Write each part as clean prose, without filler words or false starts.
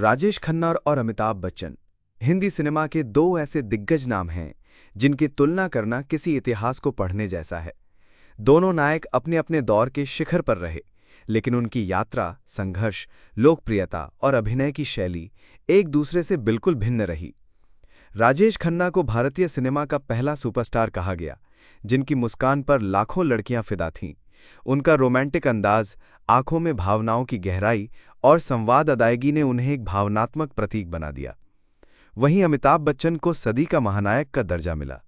राजेश खन्ना और अमिताभ बच्चन हिंदी सिनेमा के दो ऐसे दिग्गज नाम हैं जिनकी तुलना करना किसी इतिहास को पढ़ने जैसा है। दोनों नायक अपने अपने दौर के शिखर पर रहे, लेकिन उनकी यात्रा, संघर्ष, लोकप्रियता और अभिनय की शैली एक दूसरे से बिल्कुल भिन्न रही। राजेश खन्ना को भारतीय सिनेमा का पहला सुपरस्टार कहा गया, जिनकी मुस्कान पर लाखों लड़कियां फिदा थीं। उनका रोमांटिक अंदाज, आंखों में भावनाओं की गहराई और संवाद अदायगी ने उन्हें एक भावनात्मक प्रतीक बना दिया। वहीं अमिताभ बच्चन को सदी का महानायक का दर्जा मिला,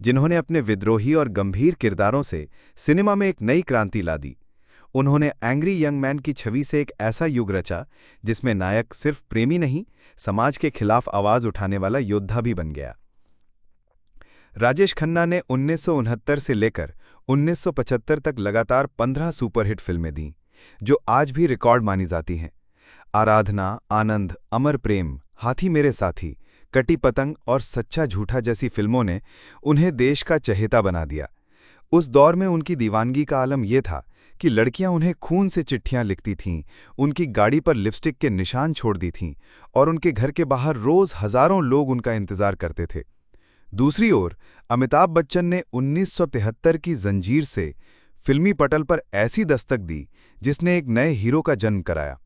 जिन्होंने अपने विद्रोही और गंभीर किरदारों से सिनेमा में एक नई क्रांति ला दी। उन्होंने एंग्री यंग मैन की छवि से एक ऐसा युग रचा जिसमें नायक सिर्फ प्रेमी नहीं, समाज के खिलाफ आवाज उठाने वाला योद्धा भी बन गया। राजेश खन्ना ने 1969 से लेकर 1975 तक लगातार 15 सुपरहिट फिल्में दीं, जो आज भी रिकॉर्ड मानी जाती हैं। आराधना, आनंद, अमर प्रेम, हाथी मेरे साथी, कटी पतंग और सच्चा झूठा जैसी फिल्मों ने उन्हें देश का चहेता बना दिया। उस दौर में उनकी दीवानगी का आलम यह था कि लड़कियां उन्हें खून से चिट्ठियां लिखती थीं, उनकी गाड़ी पर लिपस्टिक के निशान छोड़ दी थीं और उनके घर के बाहर रोज हजारों लोग उनका इंतजार करते थे। दूसरी ओर अमिताभ बच्चन ने 1973 की जंजीर से फिल्मी पटल पर ऐसी दस्तक दी जिसने एक नए हीरो का जन्म कराया।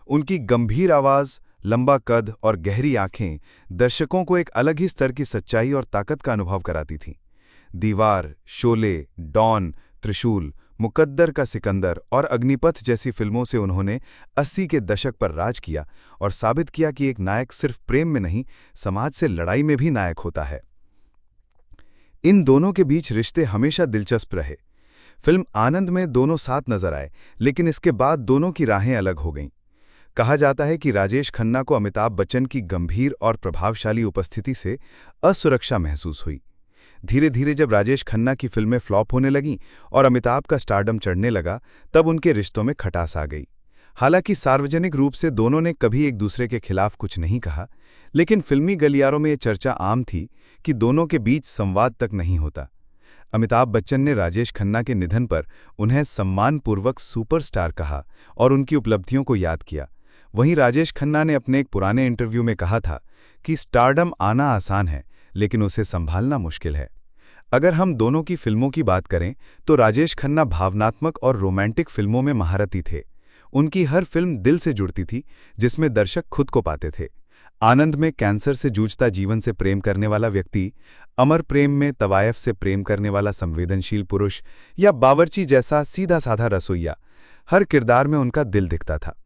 उनकी गंभीर आवाज, लंबा कद और गहरी आंखें दर्शकों को एक अलग ही स्तर की सच्चाई और ताकत का अनुभव कराती थीं। दीवार, शोले, डॉन, त्रिशूल, मुकद्दर का सिकंदर और अग्निपथ जैसी फिल्मों से उन्होंने 80 के दशक पर राज किया और साबित किया कि एक नायक सिर्फ प्रेम में नहीं, समाज से लड़ाई में भी नायक होता है। इन दोनों के बीच रिश्ते हमेशा दिलचस्प रहे। फिल्म आनंद में दोनों साथ नजर आए, लेकिन इसके बाद दोनों की राहें अलग हो गईं। कहा जाता है कि राजेश खन्ना को अमिताभ बच्चन की गंभीर और प्रभावशाली उपस्थिति से असुरक्षा महसूस हुई। धीरे धीरे जब राजेश खन्ना की फिल्में फ्लॉप होने लगीं और अमिताभ का स्टारडम चढ़ने लगा, तब उनके रिश्तों में खटास आ गई। हालांकि सार्वजनिक रूप से दोनों ने कभी एक दूसरे के खिलाफ कुछ नहीं कहा, लेकिन फिल्मी गलियारों में ये चर्चा आम थी कि दोनों के बीच संवाद तक नहीं होता। अमिताभ बच्चन ने राजेश खन्ना के निधन पर उन्हें सम्मानपूर्वक सुपरस्टार कहा और उनकी उपलब्धियों को याद किया। वहीं राजेश खन्ना ने अपने एक पुराने इंटरव्यू में कहा था कि स्टारडम आना आसान है, लेकिन उसे संभालना मुश्किल है। अगर हम दोनों की फिल्मों की बात करें तो राजेश खन्ना भावनात्मक और रोमांटिक फिल्मों में महारथी थे। उनकी हर फिल्म दिल से जुड़ती थी, जिसमें दर्शक खुद को पाते थे। आनंद में कैंसर से जूझता जीवन से प्रेम करने वाला व्यक्ति, अमर प्रेम में तवायफ से प्रेम करने वाला संवेदनशील पुरुष, या बावर्ची जैसा सीधा साधा रसोइया, हर किरदार में उनका दिल दिखता था।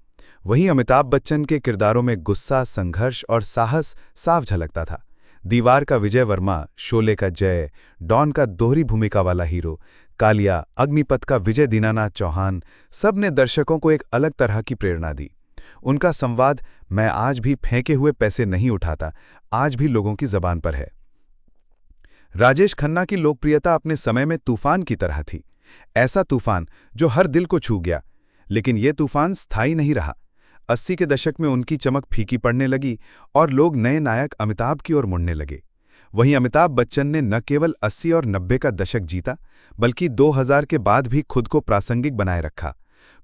वहीं अमिताभ बच्चन के किरदारों में गुस्सा, संघर्ष और साहस साफ झलकता था। दीवार का विजय वर्मा, शोले का जय, डॉन का दोहरी भूमिका वाला हीरो, कालिया, अग्निपथ का विजय दीनानाथ चौहान, सब ने दर्शकों को एक अलग तरह की प्रेरणा दी। उनका संवाद, मैं आज भी फेंके हुए पैसे नहीं उठाता, आज भी लोगों की जबान पर है। राजेश खन्ना की लोकप्रियता अपने समय में तूफान की तरह थी, ऐसा तूफान जो हर दिल को छू गया। लेकिन यह तूफान स्थायी नहीं रहा। 80 के दशक में उनकी चमक फीकी पड़ने लगी और लोग नए नायक अमिताभ की ओर मुड़ने लगे। वहीं अमिताभ बच्चन ने न केवल 80 और 90 का दशक जीता, बल्कि 2000 के बाद भी खुद को प्रासंगिक बनाए रखा।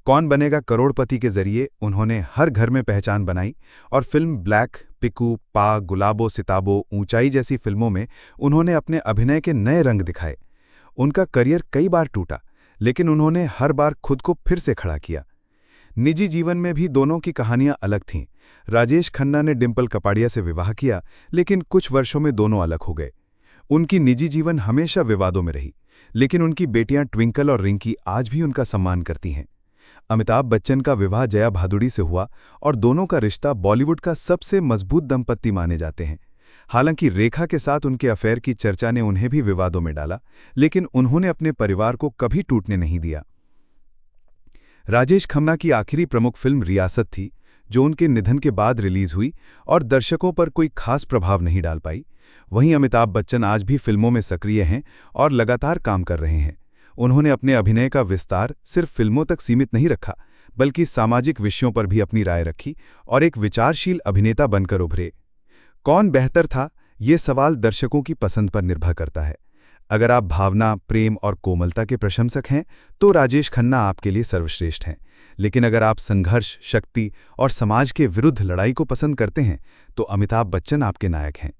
कौन बनेगा करोड़पति के जरिए उन्होंने हर घर में पहचान बनाई और फिल्म ब्लैक, पिकू, पा, गुलाबो सिताबो, ऊंचाई जैसी फिल्मों में उन्होंने अपने अभिनय के नए रंग दिखाए। उनका करियर कई बार टूटा, लेकिन उन्होंने हर बार खुद को फिर से खड़ा किया। निजी जीवन में भी दोनों की कहानियां अलग थीं। राजेश खन्ना ने डिंपल कपाड़िया से विवाह किया, लेकिन कुछ वर्षों में दोनों अलग हो गए। उनकी निजी जीवन हमेशा विवादों में रही, लेकिन उनकी बेटियां ट्विंकल और रिंकी आज भी उनका सम्मान करती हैं। अमिताभ बच्चन का विवाह जया भादुड़ी से हुआ और दोनों का रिश्ता बॉलीवुड का सबसे मजबूत दंपत्ति माने जाते हैं। हालांकि रेखा के साथ उनके अफेयर की चर्चा ने उन्हें भी विवादों में डाला, लेकिन उन्होंने अपने परिवार को कभी टूटने नहीं दिया। राजेश खन्ना की आखिरी प्रमुख फिल्म रियासत थी, जो उनके निधन के बाद रिलीज हुई और दर्शकों पर कोई खास प्रभाव नहीं डाल पाई। वहीं अमिताभ बच्चन आज भी फिल्मों में सक्रिय हैं और लगातार काम कर रहे हैं। उन्होंने अपने अभिनय का विस्तार सिर्फ फिल्मों तक सीमित नहीं रखा, बल्कि सामाजिक विषयों पर भी अपनी राय रखी और एक विचारशील अभिनेता बनकर उभरे। कौन बेहतर था, ये सवाल दर्शकों की पसंद पर निर्भर करता है। अगर आप भावना, प्रेम और कोमलता के प्रशंसक हैं, तो राजेश खन्ना आपके लिए सर्वश्रेष्ठ हैं। लेकिन अगर आप संघर्ष, शक्ति और समाज के विरुद्ध लड़ाई को पसंद करते हैं तो अमिताभ बच्चन आपके नायक हैं।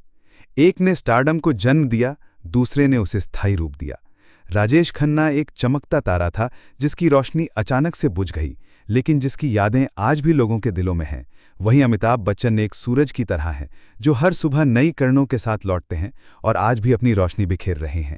एक ने स्टारडम को जन्म दिया, दूसरे ने उसे स्थायी रूप दिया। राजेश खन्ना एक चमकता तारा था जिसकी रोशनी अचानक से बुझ गई, लेकिन जिसकी यादें आज भी लोगों के दिलों में हैं। वहीं अमिताभ बच्चन एक सूरज की तरह हैं जो हर सुबह नई किरणों के साथ लौटते हैं और आज भी अपनी रोशनी बिखेर रहे हैं।